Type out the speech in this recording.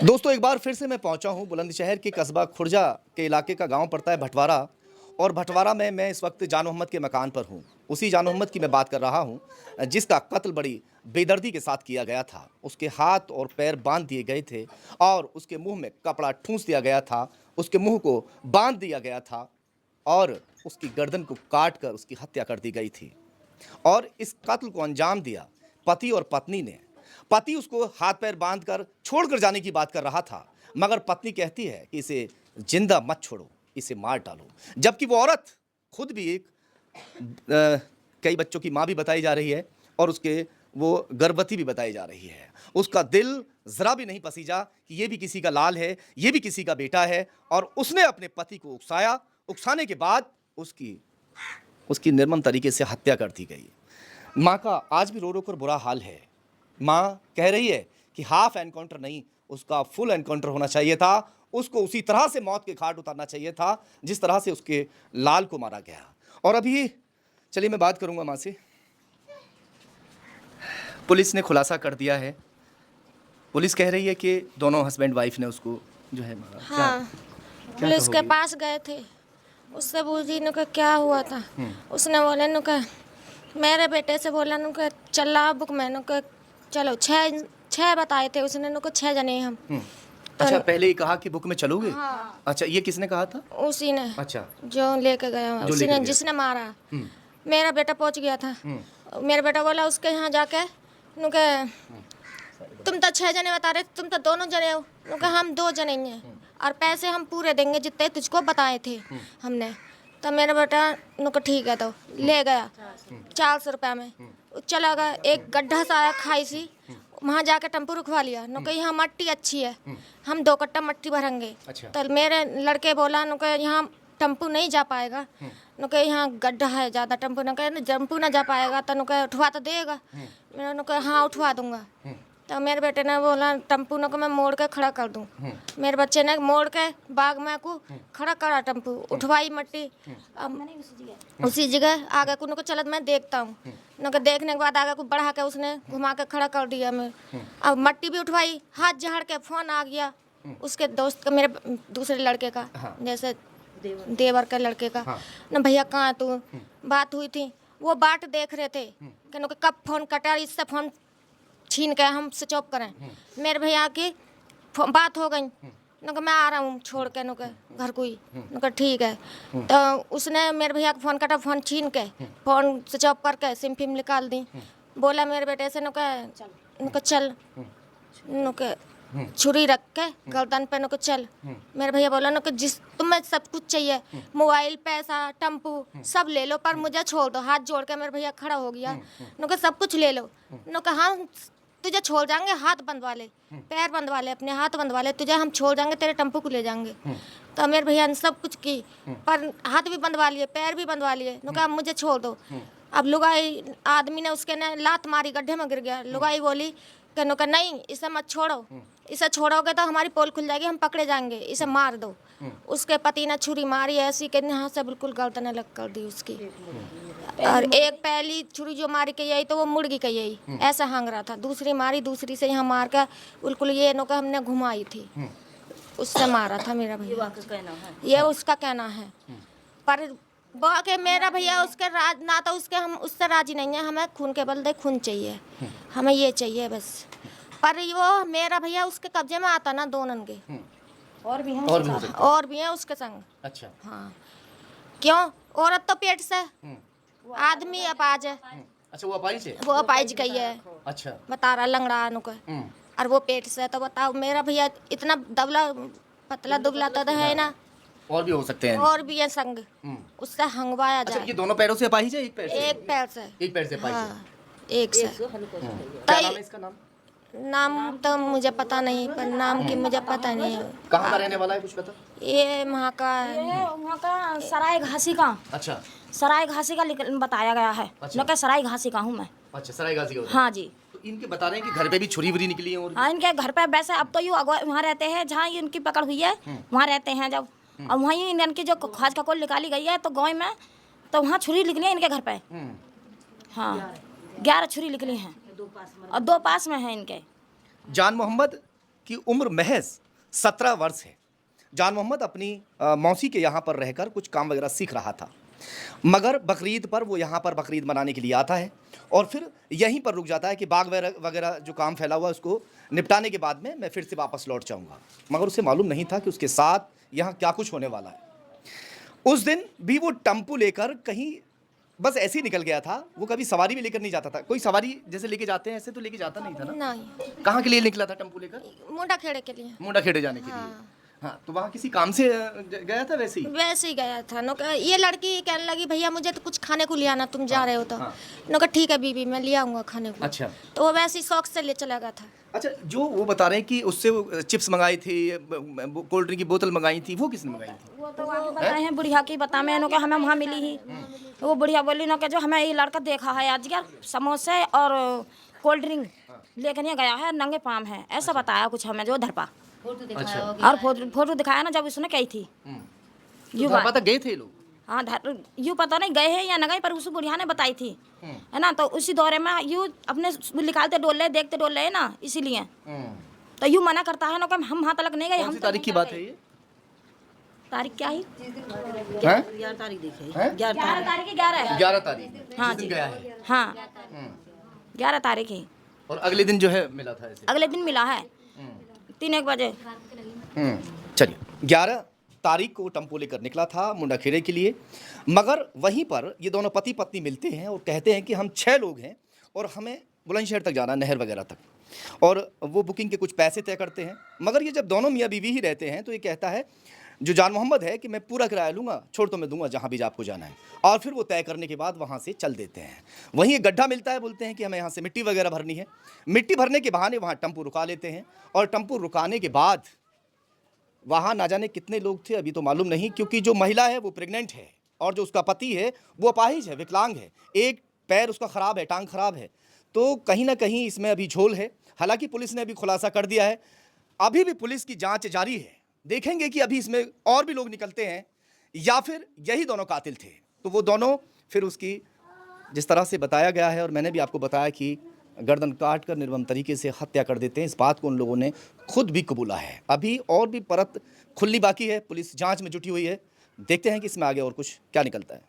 दोस्तों एक बार फिर से मैं पहुंचा हूं बुलंदशहर के कस्बा खुर्जा के इलाके का गांव पड़ता है भटवारा। और भटवारा में मैं इस वक्त जान मोहम्मद के मकान पर हूं। उसी जान मोहम्मद की मैं बात कर रहा हूं जिसका कत्ल बड़ी बेदर्दी के साथ किया गया था। उसके हाथ और पैर बांध दिए गए थे और उसके मुंह में कपड़ा ठूंस दिया गया था, उसके मुंह को बांध दिया गया था और उसकी गर्दन को काट कर उसकी हत्या कर दी गई थी। और इस कत्ल को अंजाम दिया पति और पत्नी ने। पति उसको हाथ पैर बांधकर छोड़कर जाने की बात कर रहा था, मगर पत्नी कहती है कि इसे जिंदा मत छोड़ो, इसे मार डालो। जबकि वो औरत खुद भी एक कई बच्चों की माँ भी बताई जा रही है और उसके वो गर्भवती भी बताई जा रही है। उसका दिल जरा भी नहीं पसीजा कि ये भी किसी का लाल है, ये भी किसी का बेटा है। और उसने अपने पति को उकसाया, उकसाने के बाद उसकी निर्मम तरीके से हत्या कर दी गई। माँ का आज भी रो रो कर बुरा हाल है। माँ कह रही है कि हाफ एनकाउंटर नहीं, उसका फुल एनकाउंटर होना चाहिए था। उसको उसी तरह से मौत के घाट उतारना चाहिए था जिस तरह से उसके लाल को मारा गया। और अभी चलिए मैं बात करूंगा माँ से। पुलिस ने खुलासा कर दिया है। पुलिस कह रही है कि दोनों हस्बैंड वाइफ ने उसको जो है मारा। हाँ, पुलिस के पास गए थे, उससे पूछी नु का क्या हुआ था। उसने बोले नु का मेरे बेटे से बोला नु का चला बुक में नु का चलो छह बताए थे उसने नु को 6 जने हम। अच्छा, पहले ही कहा कि बुक में चलोगे। हाँ। अच्छा, ये किसने कहा था? उसी ने। अच्छा, जो लेके गया उसी ने, जिसने मारा। मेरा बेटा पहुंच गया था। मेरा बेटा बोला उसके यहाँ जाके नु के तुम तो 6 जने बता रहे, तुम तो दोनों जने हो। नु के हम 2 जने ही हैं और पैसे हम पूरे देंगे जितने तुझको बताए थे हमने। तो मेरा बेटा नु को ठीक है, तो ले गया 400 रुपया में। चला गया, एक गड्ढा सा आया खाई सी, वहाँ जाके टेम्पो रुकवा लिया। नु कही यहाँ मट्टी अच्छी है, हम 2 कट्टा मट्टी भरेंगे। अच्छा। तो मेरे लड़के बोला नु कहे यहाँ टेम्पो नहीं जा पाएगा, नु कहे यहाँ गड्ढा है ज़्यादा, टेम्पो न कहे टेम्पो ना जा पाएगा तो नु कहे उठवा तो देगा। मैंने नु कहा हाँ उठवा दूंगा। तो मेरे बेटे ने बोला टेम्पू न को मैं मोड़ के खड़ा कर दूं। मेरे बच्चे ने मोड़ के बाग में को खड़ा करा, टेम्पू उठवाई मट्टी उसी जगह आगे को चलत मैं देखता हूँ। न देखने के बाद आगे को बढ़ा के उसने घुमा के खड़ा कर दिया। मैं अब मट्टी भी उठवाई, हाथ झाड़ के फोन आ गया उसके दोस्त का, मेरे दूसरे लड़के का। हाँ। जैसे देवर के लड़के का। हाँ। न भैया कहाँ तू, बात हुई थी, वो बाट देख रहे थे कि कब फोन कटा, इससे फोन छीन के हम स्विच ऑफ करें। मेरे भैया की बात हो गई, न मैं आ रहा हूँ छोड़ के न घर को ही। न ठीक है। तो उसने मेरे भैया का फ़ोन कटा, फ़ोन छीन के फ़ोन स्विच ऑफ करके सिम फिम निकाल दी। बोला मेरे बेटे से न चल छुरी रख के गर्दन पे न चल। मेरे भैया बोला न जिस तुम्हें सब कुछ चाहिए, मोबाइल पैसा टेम्पू सब ले लो पर मुझे छोड़ दो। हाथ जोड़ के मेरे भैया खड़ा हो गया। न सब कुछ ले लो। न हाँ तुझे छोड़ जाएंगे, हाथ बंधवा ले, पैर बंधवा ले, अपने हाथ बंधवा ले, तुझे हम छोड़ जाएंगे, तेरे टेम्पू को ले जाएंगे। तो मेरे भैया ने सब कुछ की, पर हाथ भी बंधवा लिए, पैर भी बंधवा लिए। न कहा मुझे छोड़ दो। अब लुगाई आदमी ने उसके ने लात मारी, गड्ढे में गिर गया। लुगाई बोली कि नुका नहीं इसे मत छोड़ो, इसे छोड़ोगे तो हमारी पोल खुल जाएगी, हम पकड़े जाएंगे, इसे मार दो। उसके पति ने छुरी मारी ऐसी कि यहाँ से बिल्कुल गर्दन अलग कर दी उसकी। और एक पहली छुरी जो मारी के यही तो वो मुर्गी का यही ऐसा हांग रहा था, दूसरी मारी, दूसरी से यहाँ मार कर बिल्कुल ये नुका हमने घुमाई थी, उससे मारा था मेरा भैया। ये उसका कहना है। पर के मेरा भैया उसके ना तो उसके हम उससे राजी नहीं है, हमें खून के बदले खून चाहिए, हमें ये चाहिए बस। पर वो मेरा भैया उसके कब्जे में आता ना दोनों के और भी हैं उसके संग। अच्छा। हाँ, क्यों? औरत तो पेट से, आदमी अपाज है। अच्छा, वो अपाइज है? वो अपाइज गई है। अच्छा। बता रहा लंगड़ा नुका, और वो पेट से। तो बताओ मेरा भैया इतना दबला पतला दुबला तो है ना, और भी हो सकते हैं, और भी है संग, उससे हंगवाया जाए। अच्छा, ये दोनों पैरों से अपाहिज है? एक पैर से? एक पैर से। एक पैर से अपाहिज है। हाँ, एक से। क्या नाम है इसका? नाम तो मुझे पता नहीं, पर नाम की मुझे पता नहीं है। कहाँ का रहने वाला है कुछ पता? ये वहाँ का सराय घासी का। अच्छा, सराय घासी का बताया गया है। अच्छा। न सराय घासी का हूँ मैं। अच्छा, सराय घासी का। हाँ जी। तो इनके बता रहे हैं कि घर पे भी छुरी बुरी निकली है। और हाँ, इनके घर पे वैसे अब तो ये वहाँ रहते हैं जहाँ इनकी पकड़ हुई है, वहाँ रहते हैं जब, और वहीं इनकी जो खाज का कोल निकाली गई है तो गाँव में, तो वहाँ छुरी निकली है इनके घर पे। हाँ, 11 छुरी निकली हैं और 2 पास में हैं इनके। जान मोहम्मद कि उम्र महज 17 वर्ष है। जान मोहम्मद अपनी मौसी के यहाँ पर रहकर कुछ काम वगैरह सीख रहा था, मगर बकरीद पर वो यहाँ पर बकरीद मनाने के लिए आता है और फिर यहीं पर रुक जाता है कि बाग वगैरह जो काम फैला हुआ है उसको निपटाने के बाद में मैं फिर से वापस लौट जाऊँगा। मगर उसे मालूम नहीं था कि उसके साथ यहाँ क्या कुछ होने वाला है। उस दिन भी वो टम्पू लेकर कहीं बस ऐसे ही निकल गया था। वो कभी सवारी भी लेकर नहीं जाता था। कोई सवारी जैसे लेके जाते हैं ऐसे तो लेके जाता नहीं था ना। नहीं, कहाँ के लिए निकला था टम्पू लेकर? मुंडा खेड़े के लिए। मुंडा खेड़े जाने के लिए। हाँ, तो वहाँ किसी काम से गया था वैसे ही? वैसे ही गया था। ये लड़की कहने लगी भैया मुझे तो कुछ खाने को ले आना, तुम जा रहे हो तो। हाँ। कहा ठीक है बीबी मैं ले आऊँगा खाने को। अच्छा। तो वो वैसे ही शौक से ले चला गया था। अच्छा, जो वो बता रहे हैं कि उससे वो चिप्स मंगाई थी, कोल्ड ड्रिंक की बोतल मंगाई थी, वो किसने मंगाई थी? वो तो आपको बताए हैं बुढ़िया की बता में कि हमें वहाँ मिली ही। वो बुढ़िया बोली ना कि जो हमें ये लड़का देखा है आज यार समोसे और कोल्ड ड्रिंक लेकर नहीं गया है, नंगे पाम है, ऐसा बताया कुछ हमें जो धरपा। अच्छा। और फोटो दिखाया ना जब उसने कही थी। यूँ तो पता गए थे लोग? हाँ, यूँ पता नहीं गए हैं या न गए, पर उस बुढ़िया ने बताई थी, है ना। तो उसी दौरे में यूँ अपने निकालते डोले देखते डोले ना, इसीलिए तो यूँ मना करता है ना कि हम वहाँ तक नहीं गए। हम तारीख की बात है ये? तारीख क्या है? 11 तारीख देखी। 11 तारीख है। 11 तारीख। हाँ जिस दिन जी। गया है। हाँ 11 तारीख है। और अगले दिन जो है मिला था ऐसे? अगले दिन मिला है 3-1 बजे। चलिए, 11 तारीख को टम्पो लेकर निकला था मुंडा खेड़े के लिए, मगर वहीं पर ये दोनों पति पत्नी मिलते हैं और कहते हैं कि हम 6 लोग हैं और हमें बुलंदशहर तक जाना है, नहर वगैरह तक, और वो बुकिंग के कुछ पैसे तय करते हैं। मगर ये जब दोनों मियाँ बीवी ही रहते हैं तो ये कहता है जो जान मोहम्मद है कि मैं पूरा किराया लूँगा, छोड़ तो मैं दूंगा जहाँ भी आपको जाना है। और फिर वो तय करने के बाद वहाँ से चल देते हैं। वहीं एक गड्ढा मिलता है, बोलते हैं कि हमें यहाँ से मिट्टी वगैरह भरनी है। मिट्टी भरने के बहाने वहाँ टम्पू रुका लेते हैं और टम्पू रुकाने के बाद वहाँ ना जाने कितने लोग थे अभी तो मालूम नहीं, क्योंकि जो महिला है वो प्रेग्नेंट है और जो उसका पति है वो अपाहिज है, विकलांग है, एक पैर उसका ख़राब है, टांग ख़राब है। तो कहीं ना कहीं इसमें अभी झोल है। हालांकि पुलिस ने अभी खुलासा कर दिया है, अभी भी पुलिस की जांच जारी है। देखेंगे कि अभी इसमें और भी लोग निकलते हैं या फिर यही दोनों कातिल थे। तो वो दोनों फिर उसकी जिस तरह से बताया गया है और मैंने भी आपको बताया कि गर्दन काट कर निर्मम तरीके से हत्या कर देते हैं, इस बात को उन लोगों ने खुद भी कबूला है। अभी और भी परत खुलनी बाकी है, पुलिस जांच में जुटी हुई है। देखते हैं कि इसमें आगे और कुछ क्या निकलता है।